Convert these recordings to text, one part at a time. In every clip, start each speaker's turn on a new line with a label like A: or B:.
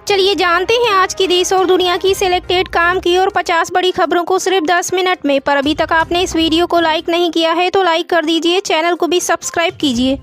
A: चलिए जानते हैं आज की देश और दुनिया की सिलेक्टेड काम की और 50 बड़ी खबरों को सिर्फ 10 मिनट में। पर अभी तक आपने इस वीडियो को लाइक नहीं किया है तो लाइक कर दीजिए, चैनल को भी सब्सक्राइब कीजिए।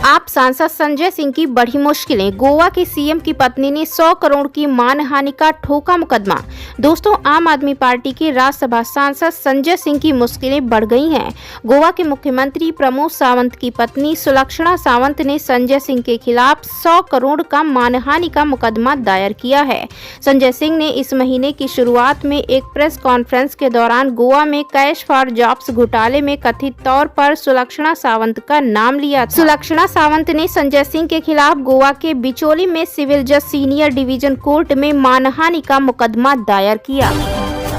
A: आप सांसद संजय सिंह की बढ़ी मुश्किलें, गोवा के सीएम की पत्नी ने 100 करोड़ की मानहानि का ठोका मुकदमा। दोस्तों, आम आदमी पार्टी के राज्यसभा सांसद संजय सिंह की मुश्किलें बढ़ गई हैं। गोवा के मुख्यमंत्री प्रमोद सावंत की पत्नी सुलक्षणा सावंत ने संजय सिंह के खिलाफ 100 करोड़ का मानहानि का मुकदमा दायर किया है। संजय सिंह ने इस महीने की शुरुआत में एक प्रेस कॉन्फ्रेंस के दौरान गोवा में कैश फॉर जॉब्स घोटाले में कथित तौर पर सुलक्षणा सावंत का नाम लिया था। सुलक्षणा सावंत ने संजय सिंह के खिलाफ गोवा के बिचोली में सिविल जज सीनियर डिवीजन कोर्ट में मानहानि का मुकदमा दायर किया।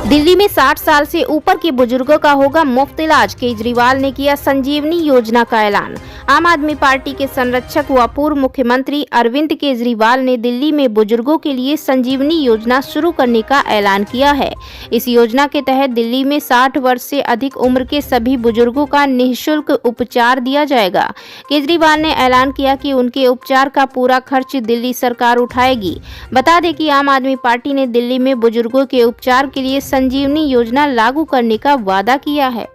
A: दिल्ली में 60 साल से ऊपर के बुजुर्गों का होगा मुफ्त इलाज, केजरीवाल ने किया संजीवनी योजना का ऐलान। आम आदमी पार्टी के संरक्षक व पूर्व मुख्यमंत्री अरविंद केजरीवाल ने दिल्ली में बुजुर्गों के लिए संजीवनी योजना शुरू करने का ऐलान किया है। इस योजना के तहत दिल्ली में 60 वर्ष से अधिक उम्र के सभी बुजुर्गों का निःशुल्क उपचार दिया जाएगा। केजरीवाल ने ऐलान किया कि उनके उपचार का पूरा खर्च दिल्ली सरकार उठाएगी। बता दें कि आम आदमी पार्टी ने दिल्ली में बुजुर्गों के उपचार के लिए संजीवनी योजना लागू करने का वादा किया है।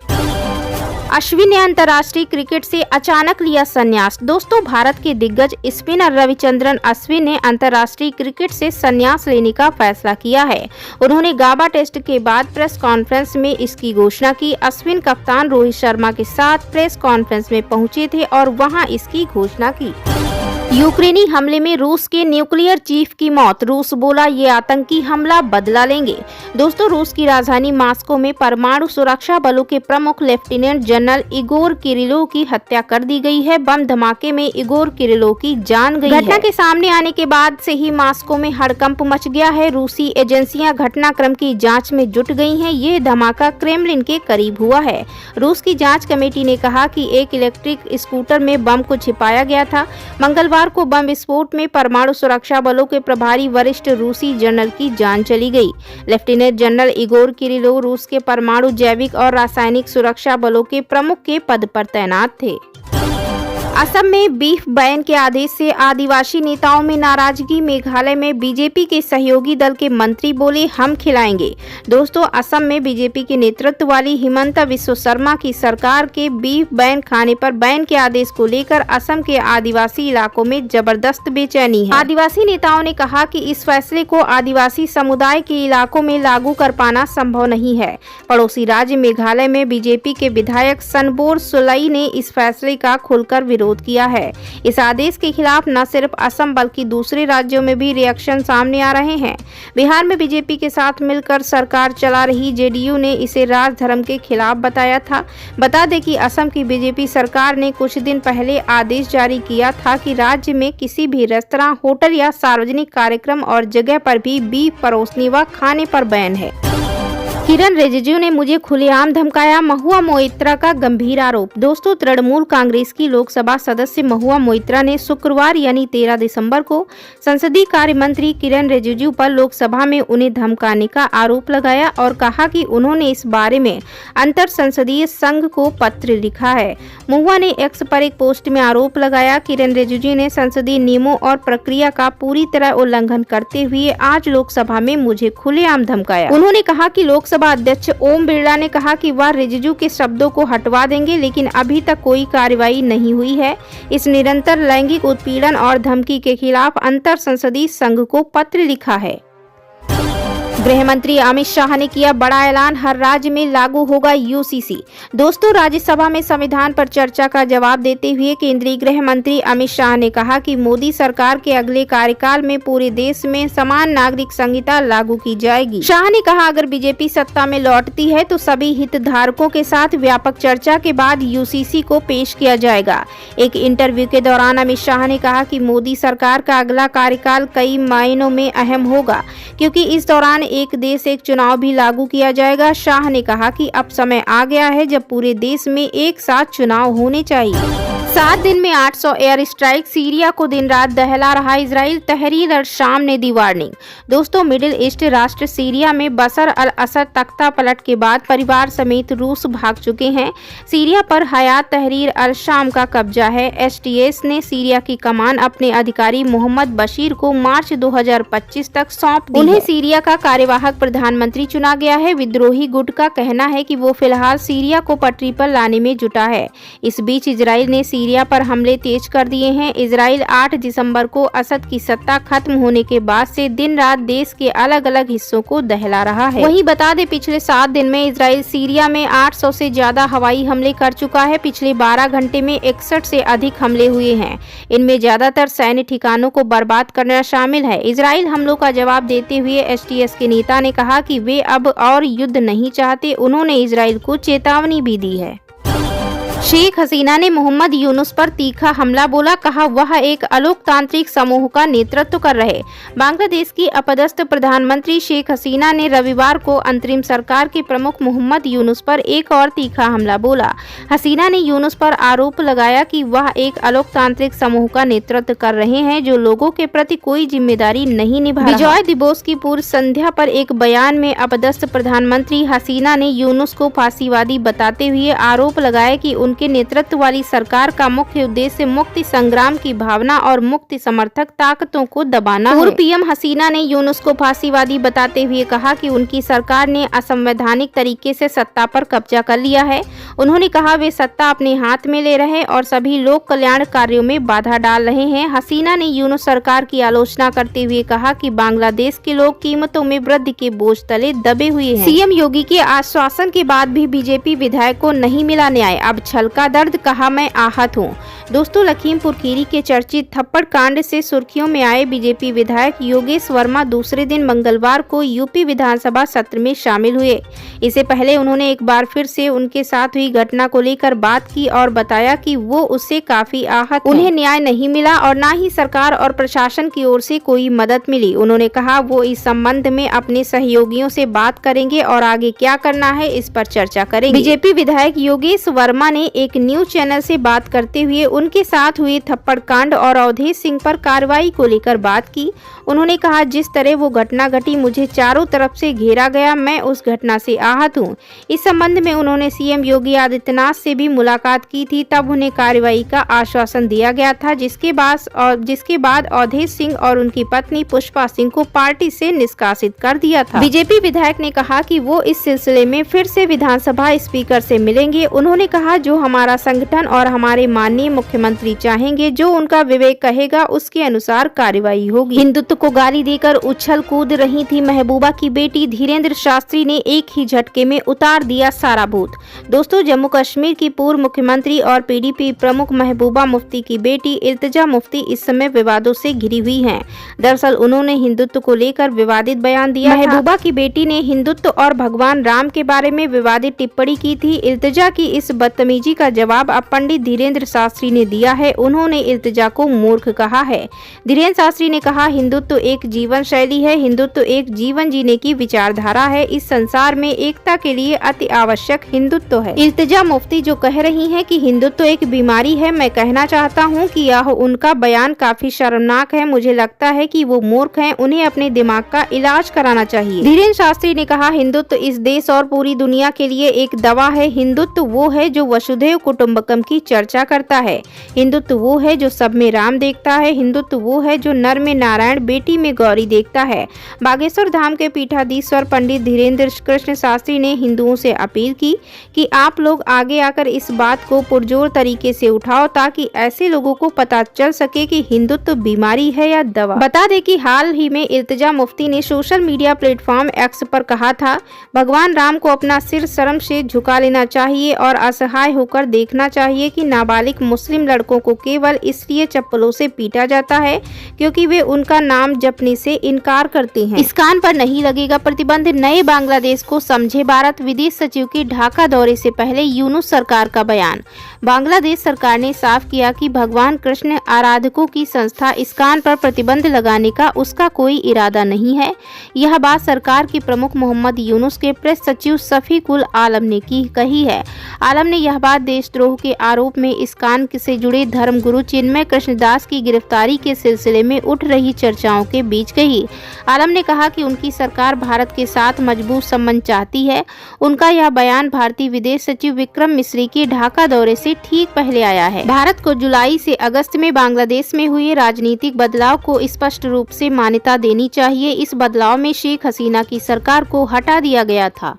A: अश्विन ने अंतर्राष्ट्रीय क्रिकेट से अचानक लिया संन्यास। दोस्तों, भारत के दिग्गज स्पिनर रविचंद्रन अश्विन ने अंतर्राष्ट्रीय क्रिकेट से संन्यास लेने का फैसला किया है। उन्होंने गाबा टेस्ट के बाद प्रेस कॉन्फ्रेंस में इसकी घोषणा की। अश्विन कप्तान रोहित शर्मा के साथ प्रेस कॉन्फ्रेंस में पहुंचे थे और वहां इसकी घोषणा की। यूक्रेनी हमले में रूस के न्यूक्लियर चीफ की मौत। रूस बोला, ये आतंकी हमला बदला लेंगे। दोस्तों, रूस की राजधानी मॉस्को में परमाणु सुरक्षा बलों के प्रमुख लेफ्टिनेंट जनरल इगोर किरिलोव की हत्या कर दी गई है। बम धमाके में इगोर किरिलोव की जान गई है। घटना के सामने आने के बाद से ही मॉस्को में हड़कंप मच गया है। रूसी एजेंसियां घटनाक्रम की जांच में जुट गई हैं। ये धमाका क्रेमलिन के करीब हुआ है। रूस की जांच कमेटी ने कहा कि एक इलेक्ट्रिक स्कूटर में बम को छिपाया गया था। मंगलवार को बम विस्फोट में परमाणु सुरक्षा बलों के प्रभारी वरिष्ठ रूसी जनरल की जान चली गई। लेफ्टिनेंट जनरल इगोर किरिलोव रूस के परमाणु, जैविक और रासायनिक सुरक्षा बलों के प्रमुख के पद पर तैनात थे। असम में बीफ बैन के आदेश से आदिवासी नेताओं में नाराजगी। मेघालय में बीजेपी के सहयोगी दल के मंत्री बोले, हम खिलाएंगे। दोस्तों, असम में बीजेपी के नेतृत्व वाली हिमंता बिस्वा शर्मा की सरकार के बीफ बैन खाने पर बैन के आदेश को लेकर असम के आदिवासी इलाकों में जबरदस्त बेचैनी है। आदिवासी नेताओं ने कहा कि इस फैसले को आदिवासी समुदाय के इलाकों में लागू कर पाना संभव नहीं है। पड़ोसी राज्य मेघालय में बीजेपी के विधायक सनबोर सुलई ने इस फैसले का खुलकर विरोध किया है। इस आदेश के खिलाफ न सिर्फ असम बल्कि दूसरे राज्यों में भी रिएक्शन सामने आ रहे हैं। बिहार में बीजेपी के साथ मिलकर सरकार चला रही जेडीयू ने इसे राजधर्म के खिलाफ बताया था। बता दें कि असम की बीजेपी सरकार ने कुछ दिन पहले आदेश जारी किया था कि राज्य में किसी भी रेस्तरां, होटल या सार्वजनिक कार्यक्रम और जगह पर भी बीफ परोसने व खाने पर बैन है। किरण रिजिजू ने मुझे खुलेआम धमकाया, महुआ मोइत्रा का गंभीर आरोप। दोस्तों, तृणमूल कांग्रेस की लोकसभा सदस्य महुआ मोइत्रा ने शुक्रवार यानी 13 दिसंबर को संसदीय कार्य मंत्री किरण रिजिजू पर लोकसभा में उन्हें धमकाने का आरोप लगाया और कहा कि उन्होंने इस बारे में अंतर संसदीय संघ को पत्र लिखा है। महुआ ने एक्स पर एक पोस्ट में आरोप लगाया, किरण रिजिजू ने संसदीय नियमों और प्रक्रिया का पूरी तरह उल्लंघन करते हुए आज लोकसभा में मुझे खुलेआम धमकाया। उन्होंने कहा कि लोकसभा अध्यक्ष ओम बिरला ने कहा कि वह रिजिजू के शब्दों को हटवा देंगे, लेकिन अभी तक कोई कार्रवाई नहीं हुई है। इस निरंतर लैंगिक उत्पीड़न और धमकी के खिलाफ अंतर संसदीय संघ को पत्र लिखा है। गृह मंत्री अमित शाह ने किया बड़ा ऐलान, हर राज्य में लागू होगा यूसीसी। दोस्तों, राज्यसभा में संविधान पर चर्चा का जवाब देते हुए केंद्रीय गृह मंत्री अमित शाह ने कहा कि मोदी सरकार के अगले कार्यकाल में पूरे देश में समान नागरिक संहिता लागू की जाएगी। शाह ने कहा, अगर बीजेपी सत्ता में लौटती है तो सभी हितधारकों के साथ व्यापक चर्चा के बाद यूसीसी को पेश किया जाएगा। एक इंटरव्यू के दौरान अमित शाह ने कहा कि मोदी सरकार का अगला कार्यकाल कई मायनों में अहम होगा, क्योंकि इस दौरान एक देश एक चुनाव भी लागू किया जाएगा। शाह ने कहा कि अब समय आ गया है जब पूरे देश में एक साथ चुनाव होने चाहिए। 7 दिन में 800 एयर स्ट्राइक, सीरिया को दिन रात दहला रहा इजराइल, तहरीर अल शाम ने दी वार्निंग। दोस्तों, मिडिल ईस्ट राष्ट्र सीरिया में बशर अल असद तख्ता पलट के बाद परिवार समेत रूस भाग चुके हैं। सीरिया पर हयात तहरीर अल शाम का कब्जा है। एसटीएस ने सीरिया की कमान अपने अधिकारी मोहम्मद बशीर को मार्च 2025 तक सौंप दी। उन्हें सीरिया का कार्यवाहक प्रधानमंत्री चुना गया है। विद्रोही गुट का कहना है कि वो फिलहाल सीरिया को पटरी पर लाने में जुटा है। इस बीच इजराइल ने सीरिया पर हमले तेज कर दिए हैं। इजराइल 8 दिसंबर को असद की सत्ता खत्म होने के बाद से दिन रात देश के अलग अलग हिस्सों को दहला रहा है। वहीं बता दें, पिछले 7 दिन में इजराइल सीरिया में 800 से ज्यादा हवाई हमले कर चुका है। पिछले 12 घंटे में 61 से अधिक हमले हुए हैं। इनमें ज्यादातर सैन्य ठिकानों को बर्बाद करना शामिल है। इजराइल हमलों का जवाब देते हुए एसटीएस के नेता ने कहा कि वे अब और युद्ध नहीं चाहते। उन्होंने इजराइल को चेतावनी भी दी है। शेख हसीना ने मोहम्मद यूनुस पर तीखा हमला बोला, कहा वह एक अलोकतांत्रिक समूह का नेतृत्व कर रहे। बांग्लादेश की अपदस्थ प्रधानमंत्री शेख हसीना ने रविवार को अंतरिम सरकार के प्रमुख मोहम्मद यूनुस पर एक और तीखा हमला बोला। हसीना ने यूनुस पर आरोप लगाया कि वह एक अलोकतांत्रिक समूह का नेतृत्व कर रहे हैं जो लोगों के प्रति कोई जिम्मेदारी नहीं निभा रहा। विजय दिवस की पूर्व संध्या पर एक बयान में अपदस्थ प्रधानमंत्री हसीना ने यूनुस को फांसीवादी बताते हुए आरोप लगाया कि उनके नेतृत्व वाली सरकार का मुख्य उद्देश्य मुक्ति संग्राम की भावना और मुक्ति समर्थक ताकतों को दबाना है। पूर्व पीएम हसीना ने यूनुस को फांसीवादी बताते हुए कहा कि उनकी सरकार ने असंवैधानिक तरीके से सत्ता पर कब्जा कर लिया है। उन्होंने कहा वे सत्ता अपने हाथ में ले रहे और सभी लोक कल्याण कार्यों में बाधा डाल रहे हैं। हसीना ने यूनुस सरकार की आलोचना करते हुए कहा कि बांग्लादेश के लोग कीमतों में वृद्धि के बोझ तले दबे हुए हैं। सीएम योगी के आश्वासन के बाद भी बीजेपी विधायक को नहीं मिला न्याय, अब छलका दर्द, कहा मैं आहत हूँ। दोस्तों, लखीमपुर खीरी के चर्चित थप्पड़ कांड से सुर्खियों में आए बीजेपी विधायक योगेश वर्मा दूसरे दिन मंगलवार को यूपी विधानसभा सत्र में शामिल हुए। इससे पहले उन्होंने एक बार फिर से उनके साथ हुई घटना को लेकर बात की और बताया कि वो उससे काफी आहत, उन्हें न्याय नहीं मिला और न ही सरकार और प्रशासन की ओर से कोई मदद मिली। उन्होंने कहा वो इस संबंध में अपने सहयोगियों से बात करेंगे और आगे क्या करना है इस पर चर्चा करेंगे। बीजेपी विधायक योगेश वर्मा ने एक न्यूज चैनल से बात करते हुए उनके साथ हुए थप्पड़ कांड और अवधेश सिंह पर कार्रवाई को लेकर बात की। उन्होंने कहा जिस तरह वो घटना घटी, मुझे चारों तरफ से घेरा गया, मैं उस घटना से आहत हूँ। इस संबंध में उन्होंने सीएम योगी आदित्यनाथ से भी मुलाकात की थी, तब उन्हें कार्रवाई का आश्वासन दिया गया था, जिसके बाद अवधेश सिंह और उनकी पत्नी पुष्पा सिंह को पार्टी से निष्कासित कर दिया था। बीजेपी विधायक ने कहा कि वो इस सिलसिले में फिर से विधानसभा स्पीकर से मिलेंगे। उन्होंने कहा जो हमारा संगठन और हमारे माननीय मुख्यमंत्री चाहेंगे, जो उनका विवेक कहेगा उसके अनुसार कार्रवाई होगी। हिंदुत्व को गाली देकर उछल कूद रही थी महबूबा की बेटी, धीरेन्द्र शास्त्री ने एक ही झटके में उतार दिया सारा भूत। दोस्तों, जम्मू कश्मीर की पूर्व मुख्यमंत्री और पीडीपी प्रमुख महबूबा मुफ्ती की बेटी इल्तिजा मुफ्ती इस समय विवादों से घिरी हुई हैं। दरअसल उन्होंने हिंदुत्व को लेकर विवादित बयान दिया। महबूबा की बेटी ने हिंदुत्व और भगवान राम के बारे में विवादित टिप्पणी की थी। इल्तिजा की इस बदतमीजी का जवाब अब पंडित धीरेन्द्र शास्त्री ने दिया है। उन्होंने इल्तिजा को मूर्ख कहा है। धीरेन्द्र शास्त्री ने कहा हिंदुत्व एक जीवन शैली है, हिंदुत्व एक जीवन जीने की विचारधारा है। इस संसार में एकता के लिए अति आवश्यक हिंदुत्व है। इल्तिजा मुफ्ती जो कह रही हैं कि हिंदुत्व एक बीमारी है, मैं कहना चाहता हूं कि यह उनका बयान काफी शर्मनाक है। मुझे लगता है कि वो मूर्ख हैं, उन्हें अपने दिमाग का इलाज कराना चाहिए। धीरेन्द्र शास्त्री ने कहा हिंदुत्व इस देश और पूरी दुनिया के लिए एक दवा है। हिंदुत्व वो है जो वसुधैव कुटुंबकम की चर्चा करता है। हिंदुत्व वो है जो सब में राम देखता है। हिंदुत्व वो है जो नर में नारायण, बेटी में गौरी देखता है। बागेश्वर धाम के पीठाधीश्वर पंडित धीरेन्द्र कृष्ण शास्त्री ने हिंदुओं से अपील की कि आप लोग आगे आकर इस बात को पुरजोर तरीके से उठाओ, ताकि ऐसे लोगों को पता चल सके कि हिंदुत्व बीमारी है या दवा। बता दें कि हाल ही में इल्तिजा मुफ्ती ने सोशल मीडिया प्लेटफॉर्म एक्स पर कहा था भगवान राम को अपना सिर शर्म से झुका लेना चाहिए और असहाय होकर देखना चाहिए कि नाबालिग मुस्लिम लड़कों को केवल इसलिए चप्पलों से पीटा जाता है क्योंकि वे उनका नाम जपने से इनकार करते हैं। इस कान पर नहीं लगेगा प्रतिबंध, नए बांग्लादेश को समझे भारत। विदेश सचिव के ढाका दौरे से पहले यूनुस सरकार का बयान। बांग्लादेश सरकार ने साफ किया कि भगवान कृष्ण आराधकों की संस्था इस्कान पर प्रतिबंध लगाने का उसका कोई इरादा नहीं है। यह बात सरकार के प्रमुख मोहम्मद यूनुस के प्रेस सचिव शफीकुल आलम ने कही है। आलम ने यह बात बाद देशद्रोह के आरोप में इस्कॉन से जुड़े धर्मगुरु चिन्मय कृष्णदास की गिरफ्तारी के सिलसिले में उठ रही चर्चाओं के बीच कही। आलम ने कहा कि उनकी सरकार भारत के साथ मजबूत संबंध चाहती है। उनका यह बयान भारतीय विदेश सचिव विक्रम मिस्री के ढाका दौरे से ठीक पहले आया है। भारत को जुलाई से अगस्त में बांग्लादेश में हुए राजनीतिक बदलाव को स्पष्ट रूप से मान्यता देनी चाहिए। इस बदलाव में शेख हसीना की सरकार को हटा दिया गया था।